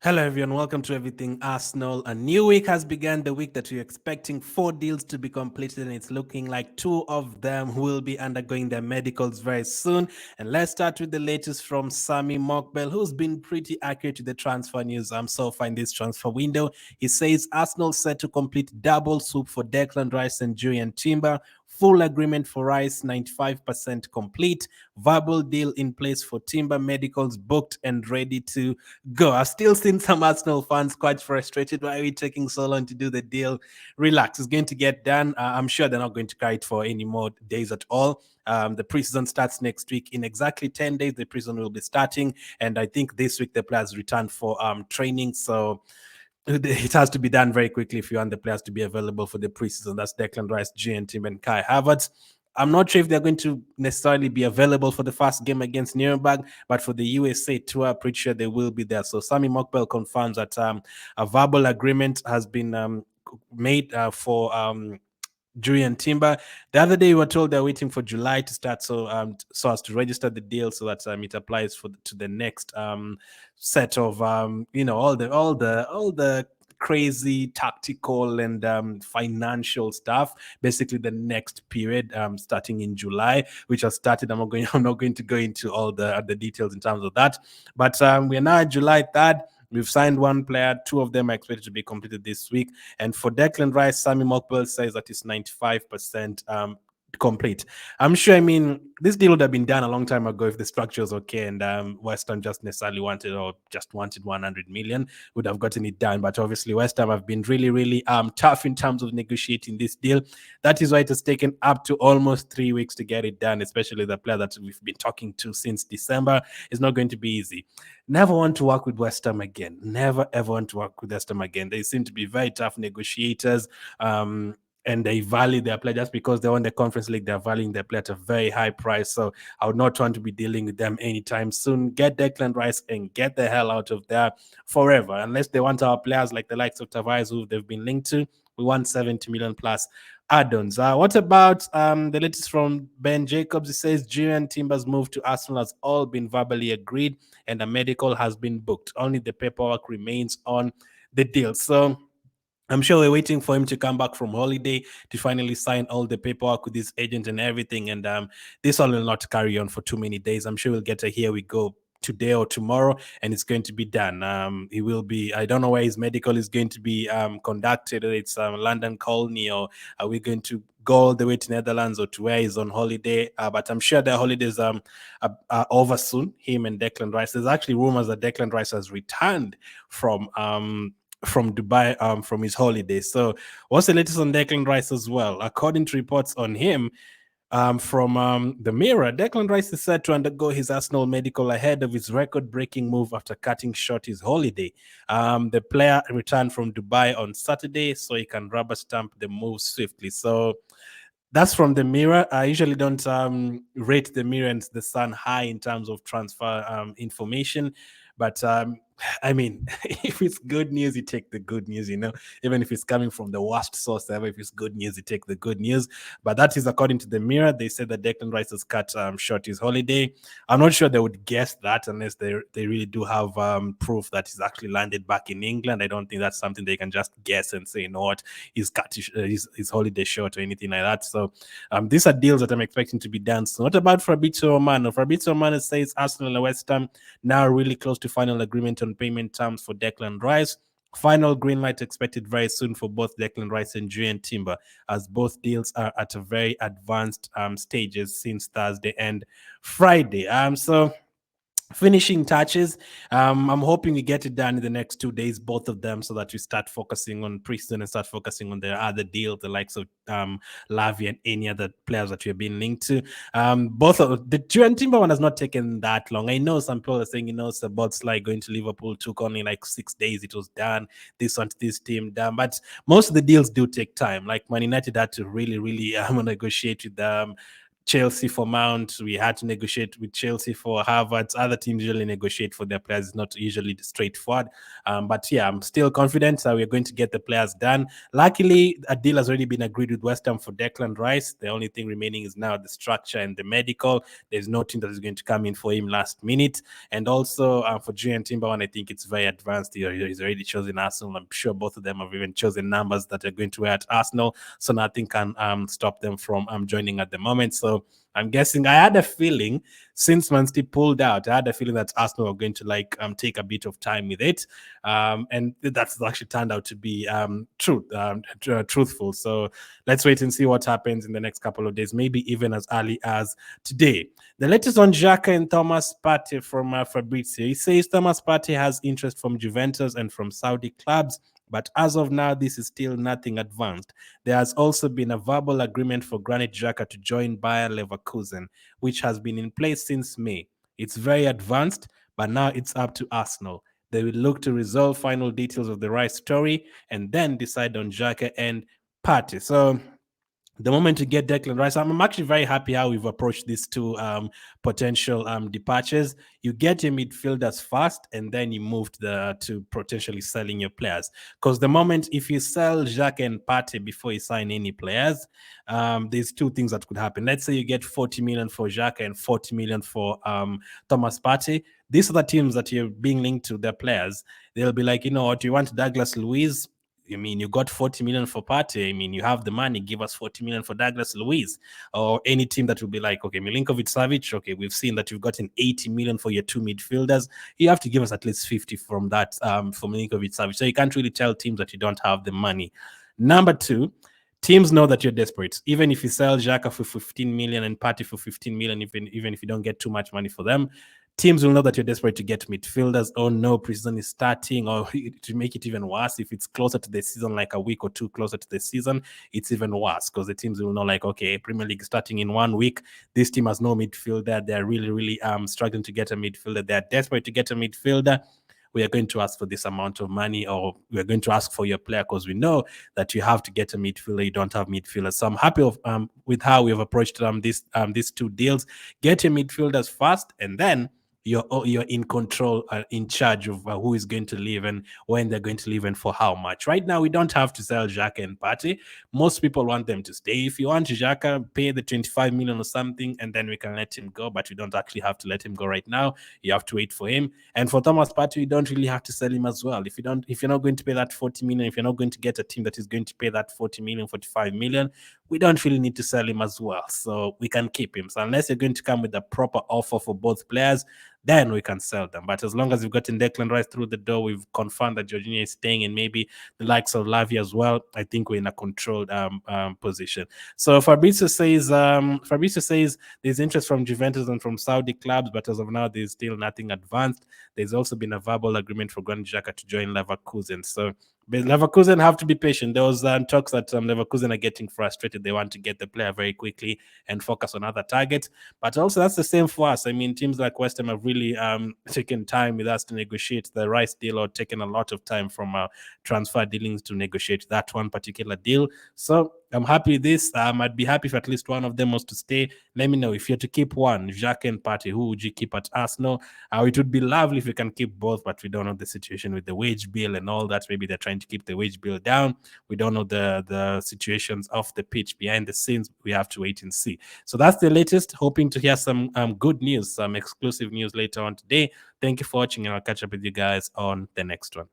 Hello, everyone. Welcome to Everything Arsenal. A new week has begun, the week that we're expecting 4 deals to be completed, and it's looking like 2 of them will be undergoing their medicals very soon. And let's start with the latest from Sami Mokbel, who's been pretty accurate with the transfer news so far in this transfer window. He says Arsenal set to complete double swoop for Declan Rice and Jurrien Timber. Full agreement for Rice, 95% complete. Verbal deal in place for Timber, medicals booked and ready to go. I've still seen some Arsenal fans quite frustrated. Why are we taking so long to do the deal? Relax, it's going to get done. I'm sure they're not going to carry it for any more days at all. The preseason starts next week. In exactly 10 days, the preseason will be starting. And I think this week the players return for training. So it has to be done very quickly if you want the players to be available for the preseason. That's Declan Rice, Jurrien Timber, and Kai Havertz. I'm not sure if they're going to necessarily be available for the first game against Nuremberg, but for the USA tour, I'm pretty sure they will be there. So Sami Mokbel confirms that a verbal agreement has been made for Jurrien Timber. The other day, we were told they're waiting for July to start, so as to register the deal, so that it applies to the next set of all the crazy tactical and financial stuff. Basically, the next period starting in July, which has started. I'm not going to go into all the details in terms of that, but we are now at July 3rd. We've signed one player. 2 of them are expected to be completed this week. And for Declan Rice, Sami Mokbel says that it's 95% complete. I'm sure, this deal would have been done a long time ago if the structure was okay and West Ham just necessarily wanted 100 million, would have gotten it done. But obviously, West Ham have been really, really tough in terms of negotiating this deal. That is why it has taken up to almost 3 weeks to get it done, especially the player that we've been talking to since December. Is not going to be easy. Never want to work with West Ham again. Never, ever want to work with West Ham again. They seem to be very tough negotiators. And they value their player just because they won the Conference League. They're valuing their player at a very high price. So I would not want to be dealing with them anytime soon. Get Declan Rice and get the hell out of there forever. Unless they want our players like the likes of Tavares, who they've been linked to, we want 70 million plus add-ons. What about the latest from Ben Jacobs? He says Jurrien Timber's move to Arsenal has all been verbally agreed and a medical has been booked. Only the paperwork remains on the deal. So I'm sure we're waiting for him to come back from holiday to finally sign all the paperwork with his agent and everything. And this all will not carry on for too many days. I'm sure we'll get a here we go today or tomorrow, and it's going to be done. He will be, I don't know where his medical is going to be conducted. It's London Colney, or are we going to go all the way to Netherlands or to where he's on holiday? But I'm sure their holidays are over soon, him and Declan Rice. There's actually rumors that Declan Rice has returned from Dubai from his holiday. So what's the latest on Declan Rice as well? According to reports on him from the Mirror, Declan Rice is set to undergo his Arsenal medical ahead of his record-breaking move after cutting short his holiday. The player returned from Dubai on Saturday so he can rubber stamp the move swiftly. So that's from the Mirror. I usually don't rate the Mirror and the Sun high in terms of transfer information, but if it's good news, you take the good news, even if it's coming from the worst source ever. If it's good news, you take the good news. But that is according to the Mirror. They said that Declan Rice has cut short his holiday. I'm not sure they would guess that unless they really do have proof that he's actually landed back in England. I don't think that's something they can just guess and say, you know what, he's cut his holiday short or anything like that. So these are deals that I'm expecting to be done. So what about Fabrizio Romano? Fabrizio Romano says Arsenal and West Ham now really close to final agreement on payment terms for Declan Rice. Final green light expected very soon for both Declan Rice and Jurrien Timber, as both deals are at a very advanced stages since Thursday and Friday. So finishing touches. I'm hoping we get it done in the next 2 days, both of them, so that we start focusing on preseason and start focusing on the other deals, the likes of Lavi and any other players that we've been linked to. Both of the Jurrien Timber one has not taken that long. I know some people are saying, Sabotslai going to Liverpool took only like 6 days. It was done. This one to this team done. But most of the deals do take time. Like Man United had to really, really negotiate with them Chelsea for Mount. We had to negotiate with Chelsea for Havertz. Other teams usually negotiate for their players. It's not usually straightforward. But yeah, I'm still confident that we're going to get the players done. Luckily, a deal has already been agreed with West Ham for Declan Rice. The only thing remaining is now the structure and the medical. There's no team that is going to come in for him last minute. And also for Jurrien Timber, I think it's very advanced. He's already chosen Arsenal. I'm sure both of them have even chosen numbers that are going to wear at Arsenal. So nothing can stop them from joining at the moment. So I'm guessing, I had a feeling since Man City pulled out, I had a feeling that Arsenal were going to take a bit of time with it. And that's actually turned out to be truthful. So let's wait and see what happens in the next couple of days, maybe even as early as today. The latest on Xhaka and Thomas Partey from Fabrizio. He says Thomas Partey has interest from Juventus and from Saudi clubs, but as of now, this is still nothing advanced. There has also been a verbal agreement for Granit Xhaka to join Bayer Leverkusen, which has been in place since May. It's very advanced, but now it's up to Arsenal. They will look to resolve final details of the Rice story and then decide on Xhaka and Partey. So the moment you get Declan Rice, I'm actually very happy how we've approached these two potential departures. You get your midfielders fast, and then you move to potentially selling your players. Because the moment, if you sell Xhaka and Partey before you sign any players, there's two things that could happen. Let's say you get 40 million for Xhaka and 40 million for Thomas Partey. These are the teams that you're being linked to, their players. They'll be like, you know what, you want Douglas Luiz? I mean, you got 40 million for Partey. I mean, you have the money. Give us 40 million for Douglas Luiz. Or any team that will be like, okay, Milinkovic-Savic, okay, we've seen that you've gotten 80 million for your two midfielders. You have to give us at least 50 from that for Milinkovic-Savic. So you can't really tell teams that you don't have the money. Number two, teams know that you're desperate. Even if you sell Xhaka for 15 million and Partey for 15 million, even if you don't get too much money for them, teams will know that you're desperate to get midfielders. Oh no, preseason is starting. Or to make it even worse, if it's closer to the season, like a week or two closer to the season, it's even worse because the teams will know, like, okay, Premier League starting in 1 week. This team has no midfielder. They're really, really struggling to get a midfielder. They're desperate to get a midfielder. We are going to ask for this amount of money, or we're going to ask for your player because we know that you have to get a midfielder. You don't have midfielders. So I'm happy with how we've approached these two deals. Get your midfielders fast, and then you're in control, in charge of who is going to leave and when they're going to leave and for how much. Right now, we don't have to sell Xhaka and Partey. Most people want them to stay. If you want Xhaka, pay the 25 million or something, and then we can let him go. But we don't actually have to let him go right now. You have to wait for him. And for Thomas Partey, you don't really have to sell him as well. If you're not going to pay that 40 million, if you're not going to get a team that is going to pay that 40 million, 45 million, we don't really need to sell him as well. So we can keep him. So unless you're going to come with a proper offer for both players, then we can sell them. But as long as we've gotten Declan Rice through the door, we've confirmed that Jorginho is staying, and maybe the likes of Lavia as well, I think we're in a controlled position. So Fabrizio says there's interest from Juventus and from Saudi clubs, but as of now, there's still nothing advanced. There's also been a verbal agreement for Granit Xhaka to join Leverkusen. So Leverkusen have to be patient. There was talks that Leverkusen are getting frustrated. They want to get the player very quickly and focus on other targets. But also that's the same for us. I mean, teams like West Ham have really taken time with us to negotiate the Rice deal, or taken a lot of time from transfer dealings to negotiate that one particular deal. So I'm happy with this. I'd be happy if at least one of them was to stay. Let me know if you're to keep one, Xhaka and Partey, who would you keep at Arsenal? It would be lovely if we can keep both, but we don't know the situation with the wage bill and all that. Maybe they're trying to keep the wage bill down. We don't know the situations off the pitch, behind the scenes. We have to wait and see. So that's the latest. Hoping to hear some good news, some exclusive news later on today. Thank you for watching, and I'll catch up with you guys on the next one.